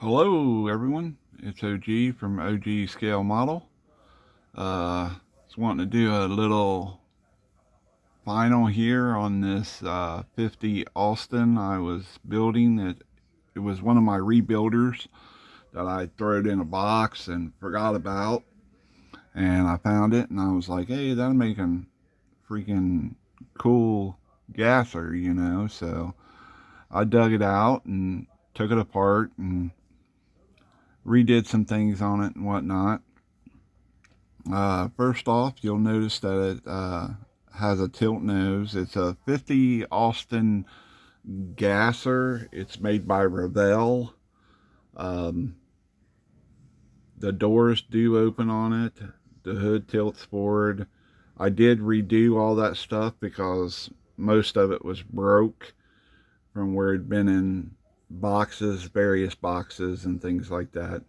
Hello everyone, it's OG from OG Scale Model. Just wanting to do a little final here on this 50 Austin I was building. It was one of my rebuilders that I throwed in a box and forgot about, and I found it and I was like, hey, that'll make a freaking cool gasser. So I dug it out and took it apart and redid some things on it and whatnot. First off, you'll notice that it has a tilt nose. It's a 50 Austin gasser. It's made by Revell. Um, the doors do open on it. The hood tilts forward. I did redo all that stuff because most of it was broke from where it'd been in boxes, various boxes, and things like that.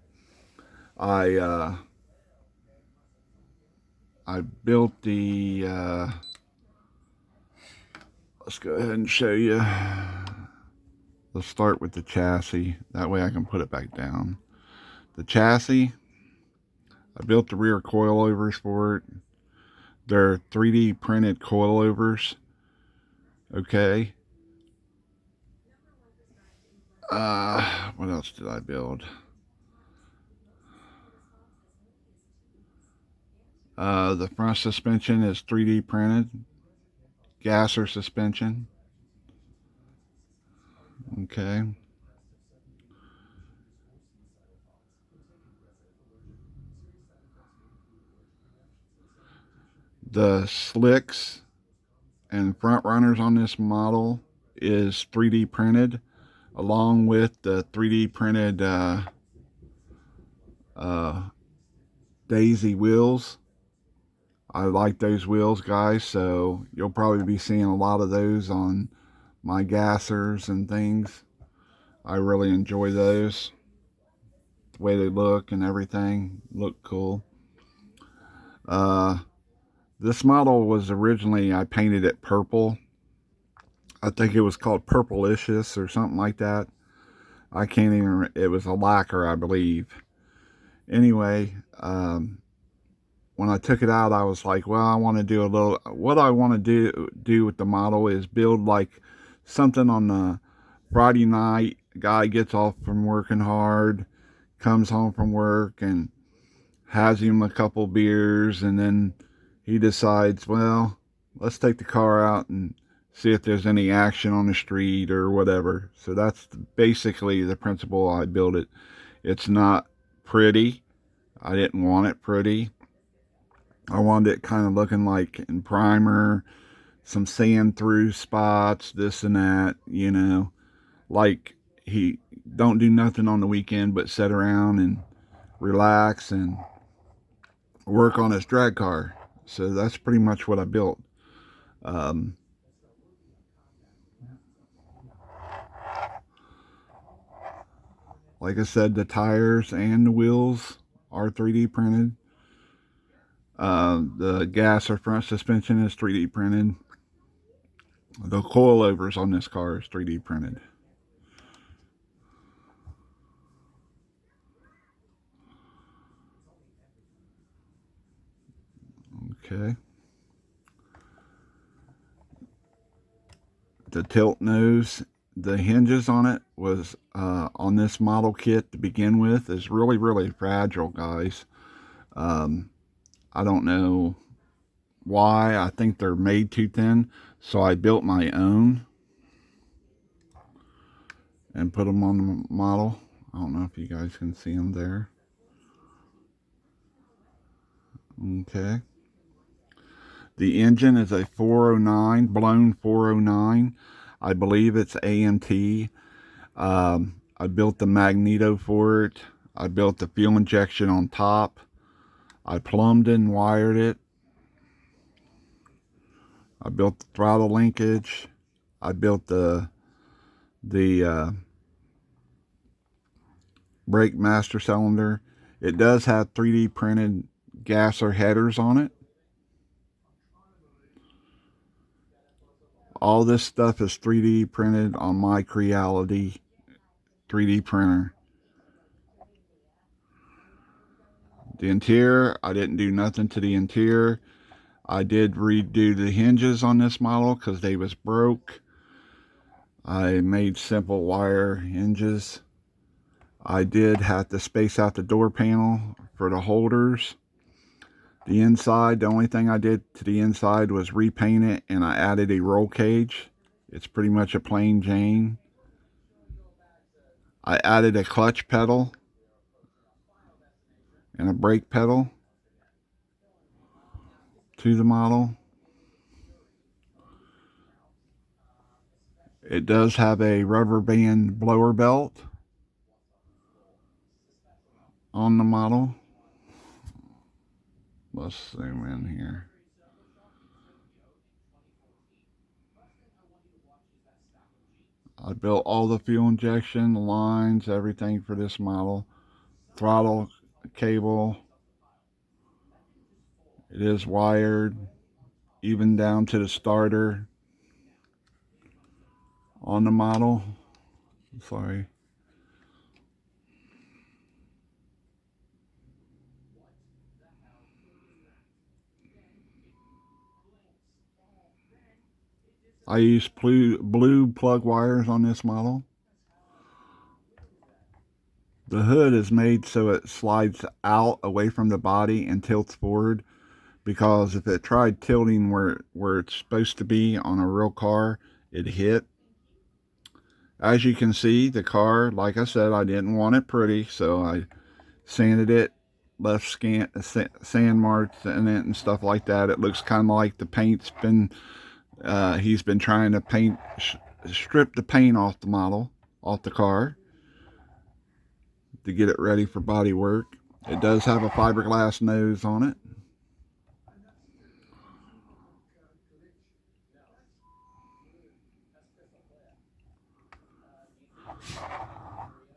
I uh, I built the. Let's go ahead and show you. Let's start with the chassis. That way I can put it back down. The chassis, I built the rear coilovers for it. They're 3D printed coilovers. Okay. What else did I build? The front suspension is 3D printed. Gasser suspension. Okay. The slicks and front runners on this model is 3D printed, along with the 3D printed uh, Daisy wheels. I like those wheels, guys, so you'll probably be seeing a lot of those on my gassers and things. I really enjoy those. The way they look and everything look cool. Uh, this model was originally, I painted it purple. I think it was called Purplicious or something like that. I can't even, it was a lacquer, I believe. Anyway, when I took it out, I was like, well, I want to do a little, what I want to do with the model is build like something on the Friday night. Guy gets off from working hard, comes home from work and has him a couple beers, and then he decides, well, let's take the car out and see if there's any action on the street or whatever. So that's basically the principle I built it. It's not pretty. I didn't want it pretty. I wanted it kind of looking like in primer, some sand through spots, this and that. Like he don't do nothing on the weekend but sit around and relax and work on his drag car. So that's pretty much what I built. Um, like I said, the tires and the wheels are 3D printed. The gas or front suspension is 3D printed. The coilovers on this car is 3D printed. Okay. The tilt nose, the hinges on it was on this model kit to begin with is really, really fragile, guys. I don't know why. I think they're made too thin, so I built my own and put them on the model. I don't know if you guys can see them there. Okay. The engine is a 409, blown 409. I believe it's AMT. I built the magneto for it. I built the fuel injection on top. I plumbed and wired it. I built the throttle linkage. I built the brake master cylinder. It does have 3D printed gasser headers on it. All this stuff is 3D printed on my Creality 3D printer. The interior, I didn't do nothing to the interior. I did redo the hinges on this model because they was broke. I made simple wire hinges. I did have to space out the door panel for the holders. The inside, the only thing I did to the inside was repaint it, and I added a roll cage. It's pretty much a plain Jane. I added a clutch pedal and a brake pedal to the model. It does have a rubber band blower belt on the model. Let's zoom in here. I built all the fuel injection, the lines, everything for this model. Throttle cable. It is wired, even down to the starter on the model. Sorry. I use blue plug wires on this model. The hood is made so it slides out away from the body and tilts forward, because if it tried tilting where it's supposed to be on a real car, it'd hit. As you can see, the car, like I said, I didn't want it pretty, so I sanded it, left sand marks in it and stuff like that. It looks kind of like the paint's been, he's been trying to strip the paint off the model, off the car, to get it ready for body work. It does have a fiberglass nose on it.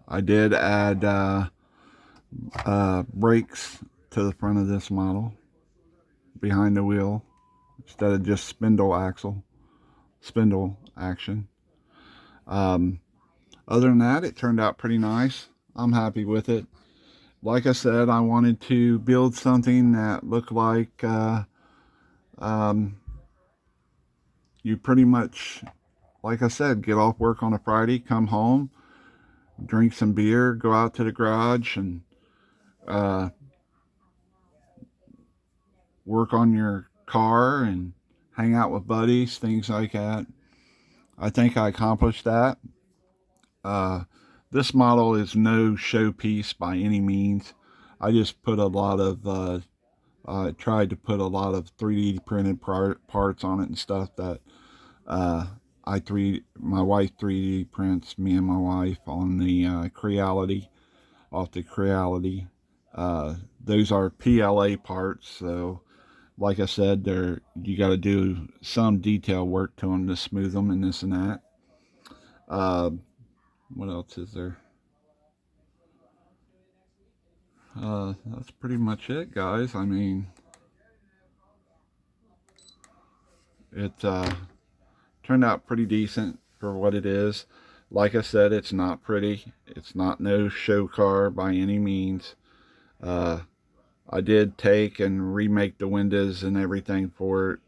I did add brakes to the front of this model, behind the wheel, instead of just spindle action. Other than that, it turned out pretty nice. I'm happy with it. Like I said, I wanted to build something that looked like you pretty much, like I said, get off work on a Friday, come home, drink some beer, go out to the garage and work on your car and hang out with buddies, things like that. I think I accomplished that. This model is no showpiece by any means. I just put a lot of, I tried to put a lot of 3D printed parts on it and stuff that my wife 3D prints, me and my wife, on the Creality, off the Creality. Those are PLA parts, so like I said, you got to do some detail work to them to smooth them and this and that. What else is there? That's pretty much it, guys. I mean, it turned out pretty decent for what it is. Like I said, it's not pretty. It's not no show car by any means. I did take and remake the windows and everything for it,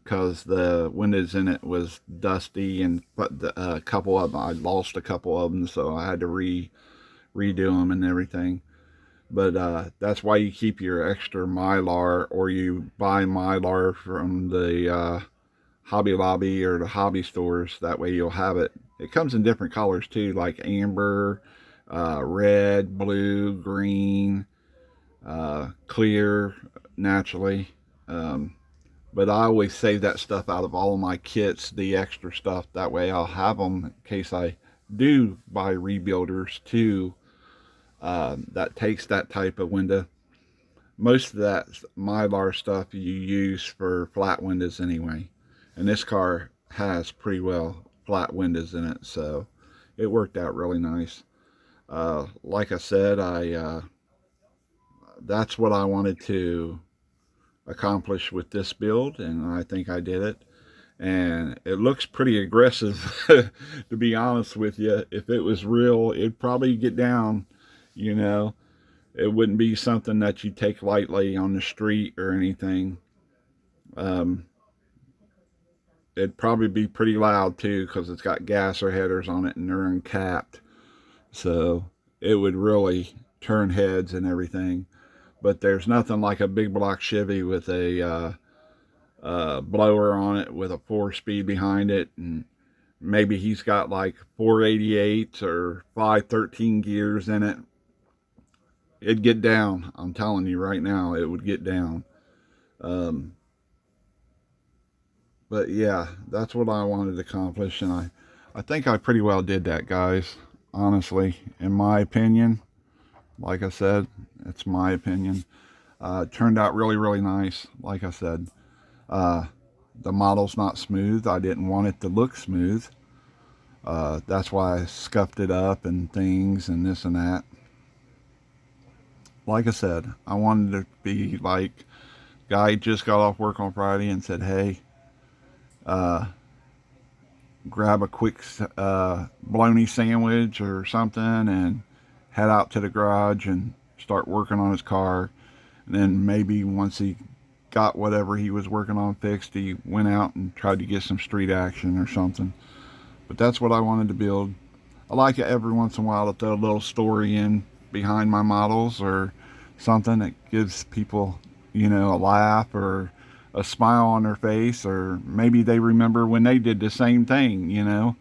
because the windows in it was dusty, and a couple of them, I lost a couple of them, so I had to redo them and everything. But that's why you keep your extra Mylar, or you buy Mylar from the Hobby Lobby or the hobby stores. That way you'll have it. It comes in different colors too, like amber, red, blue, green, clear, naturally. But I always save that stuff out of all of my kits, the extra stuff. That way I'll have them in case I do buy rebuilders too. That takes that type of window. Most of that Mylar stuff you use for flat windows anyway. And this car has pretty well flat windows in it, so it worked out really nice. Like I said, that's what I wanted to accomplish with this build, and I think I did it. And it looks pretty aggressive, to be honest with you. If it was real, it'd probably get down, you know. it wouldn't be something that you take lightly on the street or anything. It'd probably be pretty loud too, because it's got gasser headers on it and they're uncapped. So it would really turn heads and everything. But there's nothing like a big block Chevy with a blower on it with a 4-speed behind it, and maybe he's got like 488s or 513 gears in it. It'd get down. I'm telling you right now, it would get down. But yeah, that's what I wanted to accomplish, and I think I pretty well did that, guys. Honestly, in my opinion, like I said, it's my opinion. It turned out really, really nice. Like I said, the model's not smooth. I didn't want it to look smooth. That's why I scuffed it up and things and this and that. Like I said, I wanted to be like, guy just got off work on Friday and said, hey, grab a quick bologna sandwich or something and head out to the garage and start working on his car. And then maybe once he got whatever he was working on fixed, he went out and tried to get some street action or something. But that's what I wanted to build. I like it every once in a while to throw a little story in behind my models or something that gives people, you know, a laugh or a smile on their face, or maybe they remember when they did the same thing, you know.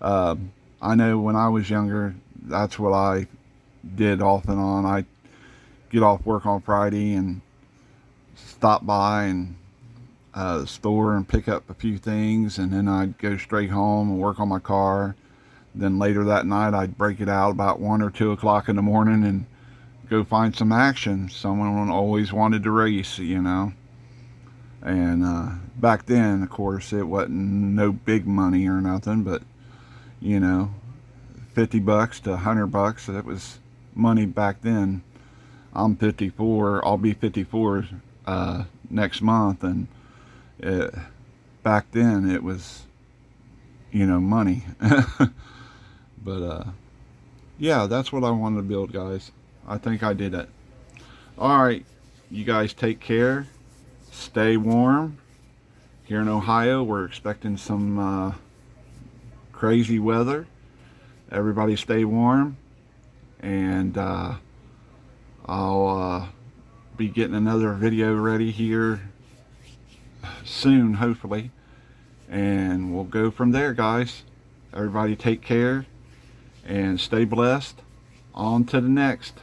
I know when I was younger, that's what I did off and on. I get off work on Friday and stop by and the store and pick up a few things, and then I'd go straight home and work on my car. Then later that night, I'd break it out about 1 or 2 o'clock in the morning and go find some action. Someone always wanted to race, you know. And back then, of course, it wasn't no big money or nothing, but you know, $50 to $100, that was money back then. I'm 54. I'll be 54 next month, and back then it was, you know, money. But yeah, that's what I wanted to build, guys. I think I did it. All right, you guys take care. Stay warm. Here in Ohio, we're expecting some crazy weather. Everybody stay warm, and I'll be getting another video ready here soon, hopefully, and we'll go from there, guys. Everybody take care and stay blessed. On to the next.